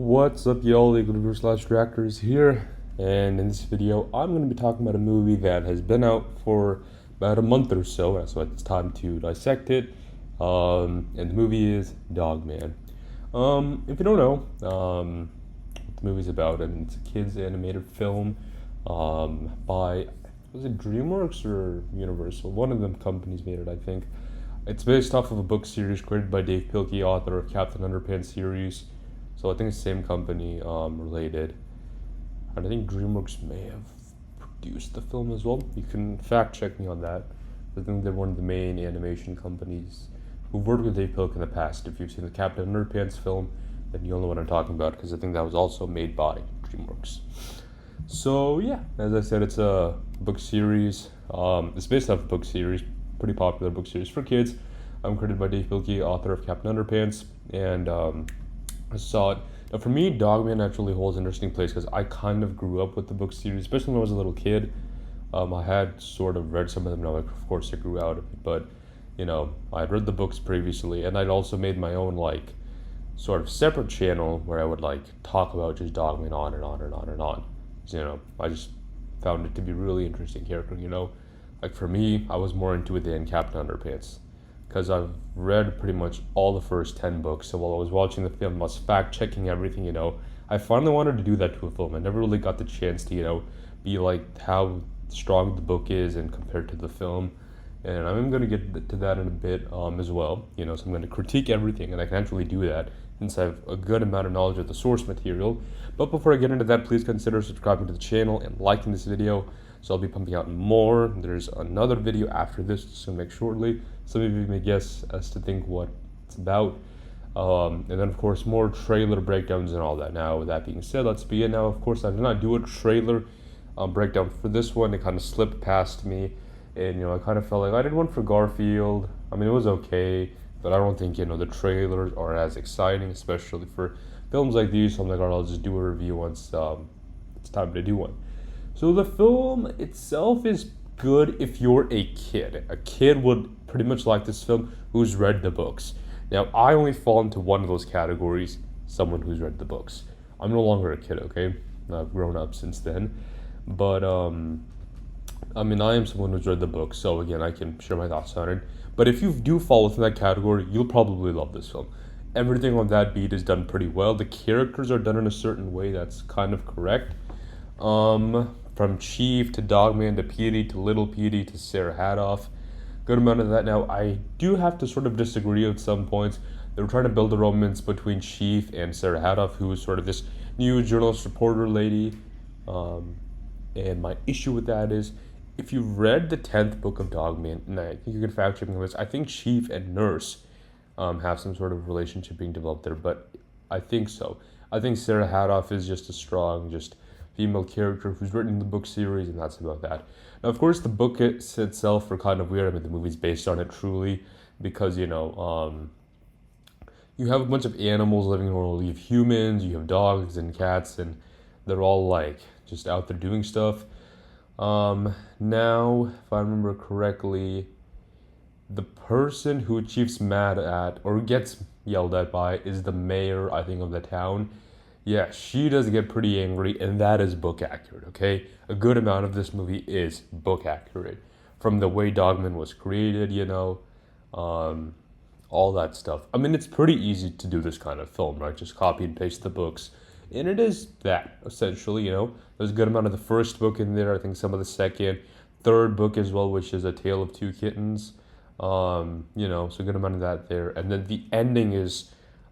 What's up, y'all? Eagle slash Dractors here, and in this video, I'm going to be talking about a movie that has been out for about a month or so, so it's time to dissect it. And the movie is Dogman. If you don't know, what the movie's about, I mean, it's a kids' animated film by, was it DreamWorks or Universal? One of them companies made it, I think. It's based off of a book series created by Dave Pilkey, author of Captain Underpants series. So I think it's the same company related. And I think DreamWorks may have produced the film as well. You can fact check me on that. I think they're one of the main animation companies who've worked with Dave Pilkey in the past. If you've seen the Captain Underpants film, then you'll know what I'm talking about because I think that was also made by DreamWorks. So yeah, as I said, it's a book series. It's based off a book series, pretty popular book series for kids. Created by Dave Pilkey, author of Captain Underpants, and I saw it. Now, for me, Dogman actually holds an interesting place because I kind of grew up with the book series, especially when I was a little kid. I had sort of read some of them. Now, of course, I grew out of it, but I had read the books previously, and I'd also made my own sort of separate channel where I would talk about just Dogman on and on and on and on. So, I just found it to be a really interesting character. Like for me, I was more into it than Captain Underpants because I've read pretty much all the first 10 books. So while I was watching the film, I was fact checking everything, I finally wanted to do that to a film. I never really got the chance to, be like how strong the book is and compared to the film. And I'm going to get to that in a bit as well, so I'm going to critique everything, and I can actually do that since I have a good amount of knowledge of the source material. But before I get into that, please consider subscribing to the channel and liking this video. So I'll be pumping out more. There's another video after this to make shortly. Some of you may guess as to think what it's about. And then, of course, more trailer breakdowns and all that. Now, with that being said, let's begin. Now, of course, I did not do a trailer breakdown for this one. It kind of slipped past me. And, I kind of felt like I did one for Garfield. I mean, it was okay. But I don't think, the trailers are as exciting, especially for films like these. So I'm like, all right, I'll just do a review once it's time to do one. So the film itself is good if you're a kid. A kid would pretty much like this film who's read the books. Now, I only fall into one of those categories, someone who's read the books. I'm no longer a kid, okay? I've grown up since then. But, I am someone who's read the books, so again, I can share my thoughts on it. But if you do fall within that category, you'll probably love this film. Everything on that beat is done pretty well. The characters are done in a certain way that's kind of correct. From Chief to Dogman to Petey to Little Petey to Sarah Hadoff. Good amount of that. Now, I do have to sort of disagree at some points. They were trying to build a romance between Chief and Sarah Hadoff, who is sort of this new journalist reporter lady. And my issue with that is, if you've read the 10th book of Dogman, and I think you can fact check me on this, I think Chief and Nurse have some sort of relationship being developed there, but I think so. I think Sarah Hadoff is just a strong, female character who's written the book series, and that's about that. Now, of course, the book itself are kind of weird. I mean, the movie's based on it truly because, you have a bunch of animals living in the world. You have humans, you have dogs and cats, and they're all, just out there doing stuff. Now, if I remember correctly, the person who Chief's mad at, or gets yelled at by, is the mayor, I think, of the town. Yeah, she does get pretty angry, and that is book accurate, okay? A good amount of this movie is book accurate. From the way Dogman was created, all that stuff. I mean, it's pretty easy to do this kind of film, right? Just copy and paste the books. And it is that, essentially, There's a good amount of the first book in there, I think some of the second, third book as well, which is A Tale of Two Kittens. So a good amount of that there. And then the ending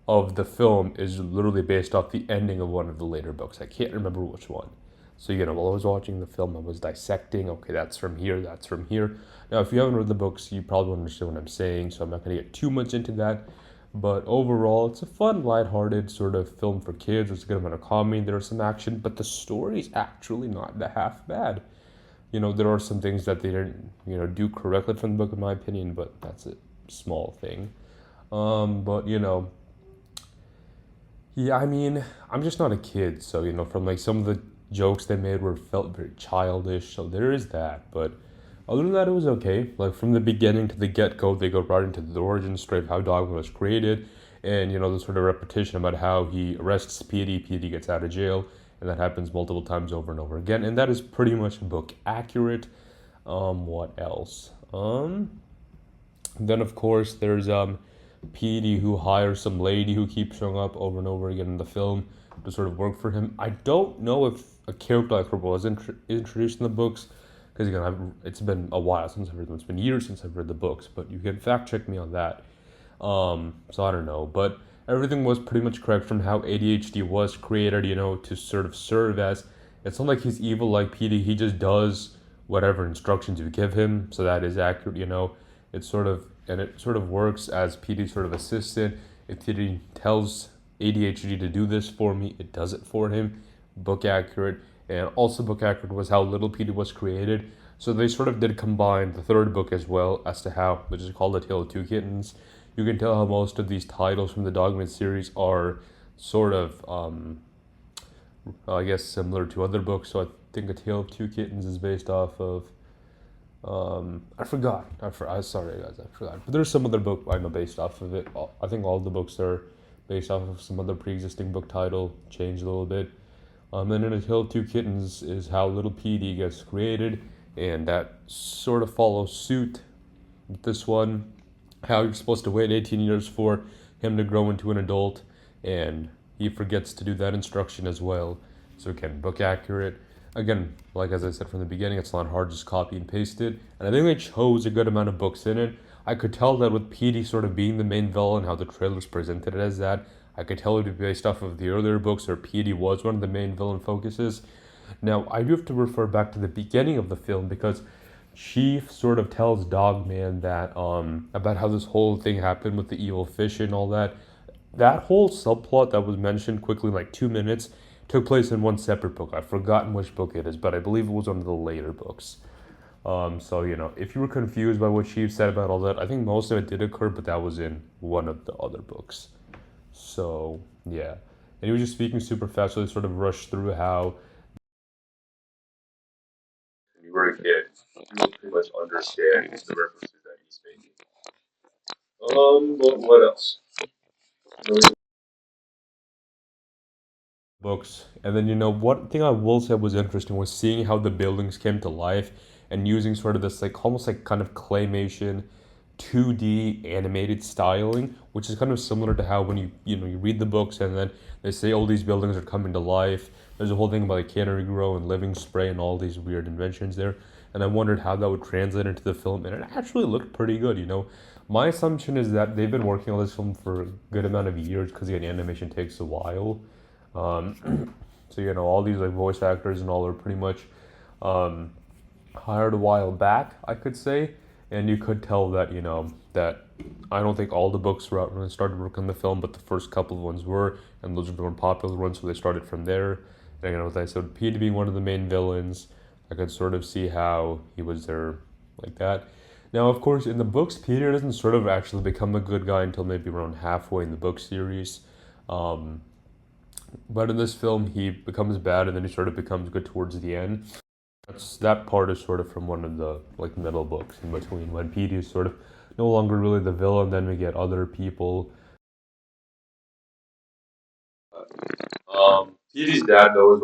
of the film is literally based off the ending of one of the later books. I can't remember which one. So, while I was watching the film, I was dissecting, okay, that's from here, that's from here. Now, if you haven't read the books, you probably won't understand what I'm saying, so I'm not going to get too much into that. But overall, it's a fun, lighthearted sort of film for kids. There's a good amount of comedy, there's some action, but the story's actually not that half bad. There are some things that they didn't, do correctly from the book, in my opinion, but that's a small thing. But, yeah, I mean, I'm just not a kid, so, from some of the jokes they made felt very childish, so there is that, but other than that, it was okay. From the beginning to the get-go, they go right into the origin story of how Dogman was created, and the sort of repetition about how he arrests Petey, Petey gets out of jail, and that happens multiple times over and over again, and that is pretty much book accurate. What else? Then of course there's Petey, who hires some lady who keeps showing up over and over again in the film to sort of work for him. I don't know if a character like her was introduced in the books, because again, it's been a while since I've read them. It's been years since I've read the books, but you can fact check me on that. So I don't know, but everything was pretty much correct from how ADHD was created, to sort of serve as. It's not like he's evil like Petey. He just does whatever instructions you give him, so that is accurate. It sort of works as Petey's sort of assistant. If Petey tells ADHD to do this for me, it does it for him. Book accurate, and also book accurate was how Little Petey was created. So they sort of did combine the third book as well as to how, which is called The Tale of Two Kittens. You can tell how most of these titles from the Dogman series are sort of, I guess, similar to other books. So I think A Tale of Two Kittens is based off of, I forgot. Sorry, guys, I forgot. But there's some other book I know based off of it. I think all the books are based off of some other pre-existing book title, changed a little bit. And then A Tale of Two Kittens is how Little Petey gets created, and that sort of follows suit with this one. How you're supposed to wait 18 years for him to grow into an adult, and he forgets to do that instruction as well. So again, book accurate. Again, like as I said from the beginning, it's not hard, just copy and paste it. And I think they chose a good amount of books in it. I could tell that with Petey sort of being the main villain, how the trailers presented it as that. I could tell it would be based off of the earlier books where Petey was one of the main villain focuses. Now, I do have to refer back to the beginning of the film because Chief sort of tells Dogman that about how this whole thing happened with the evil fish and all that. That whole subplot that was mentioned quickly in like 2 minutes took place in one separate book. I've forgotten which book it is, but I believe it was one of the later books. So if you were confused by what Chief said about all that, I think most of it did occur, but that was in one of the other books. So yeah, and he was just speaking super fast, so they sort of rushed through how you were a kid, you would pretty much understand the references that he's making. But what else? Books. And then, one thing I will say was interesting was seeing how the buildings came to life and using sort of this, like, almost like kind of claymation 2D animated styling, which is kind of similar to how when you read the books and then they say all these buildings are coming to life. There's a whole thing about like Cannery Grow and Living Spray and all these weird inventions there. And I wondered how that would translate into the film, and it actually looked pretty good. My assumption is that they've been working on this film for a good amount of years because again, animation takes a while. So all these like voice actors and all are pretty much hired a while back, I could say, and you could tell that that I don't think all the books were out when they started working on the film, but the first couple of ones were, and those are the more popular ones, so they started from there. And as I said, Peter being one of the main villains, I could sort of see how he was there like that. Now, of course, in the books, Peter doesn't sort of actually become a good guy until maybe around halfway in the book series. Um, but in this film, he becomes bad, and then he sort of becomes good towards the end. That part is sort of from one of the like middle books in between when Petey is sort of no longer really the villain. Then we get other people. Petey's dad though is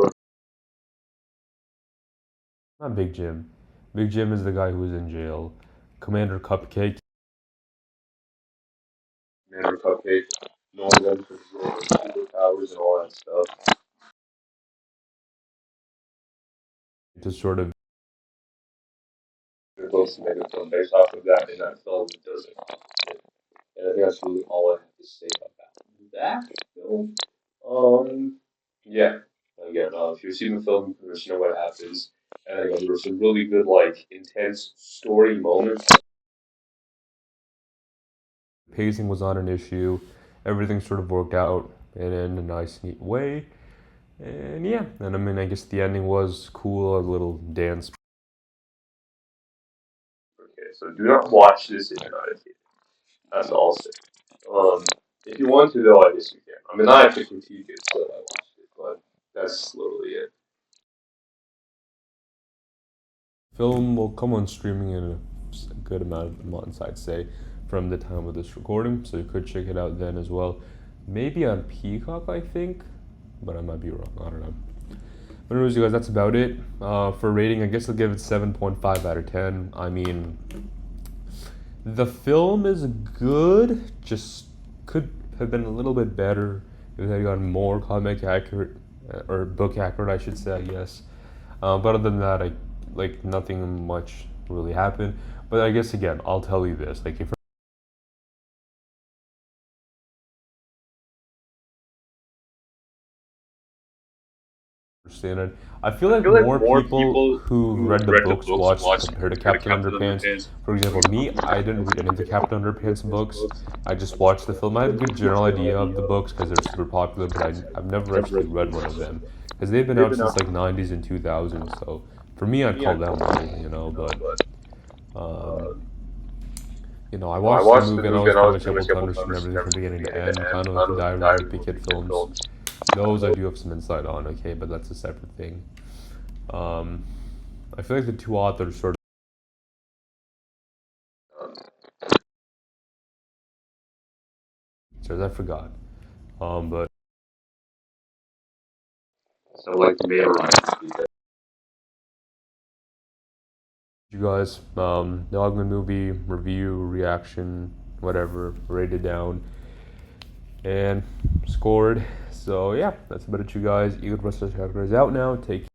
not Big Jim. Big Jim is the guy who was in jail. Commander Cupcake. Commander Cupcake. Knowing them for superpowers and all that stuff. To sort of supposed to make a film based off of that, and that film doesn't. And I think that's really all I have to say about that film. Yeah. Again, if you've seen the film, you know what happens. And again, there were some really good, like, intense story moments. Pacing was not an issue. Everything sort of worked out in a nice, neat way. And yeah, and I mean, I guess the ending was cool, a little dance. Okay, so do not watch this if you're not a kid. That's all I'll say. If you want to, though, I guess you can. I mean, I have to critique it, so I watched it, but that's literally it. Film will come on streaming in a good amount of months, I'd say, from the time of this recording, so you could check it out then as well. maybe on Peacock, I think, but I might be wrong. I don't know. But anyways, you guys, that's about it. For rating, I guess I'll give it 7.5 out of 10. I mean, the film is good, just could have been a little bit better if it had gotten more comic accurate, or book accurate, I should say, I guess. But other than that, like nothing much really happened. But I guess again, I'll tell you this: like if understand it. I feel like more people who read the books watched compared to Captain Underpants. For example, me, I didn't read any of the Captain Underpants books. I just watched the film. I have a good general idea of the books because they're super popular, but I've never actually read one of them because they've been out since like 90s and 2000s. So for me, I'd call them old. But um, I watched the movie and I was pretty much able to understand everything from beginning to end, kind of like the Diary of the Wimpy Kid films. Those I do have some insight on, okay, but that's a separate thing. Um, I feel like the two authors sort of, I forgot. But So like the main line. you guys, Dogman movie review, reaction, whatever, rated down and scored. So yeah, that's about it, you guys. Eagle Wrestler Chapter is out now. Take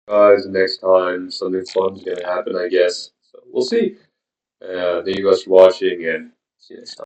Guys, next time something fun's gonna happen, I guess. So we'll see. Thank you guys for watching and see you next time.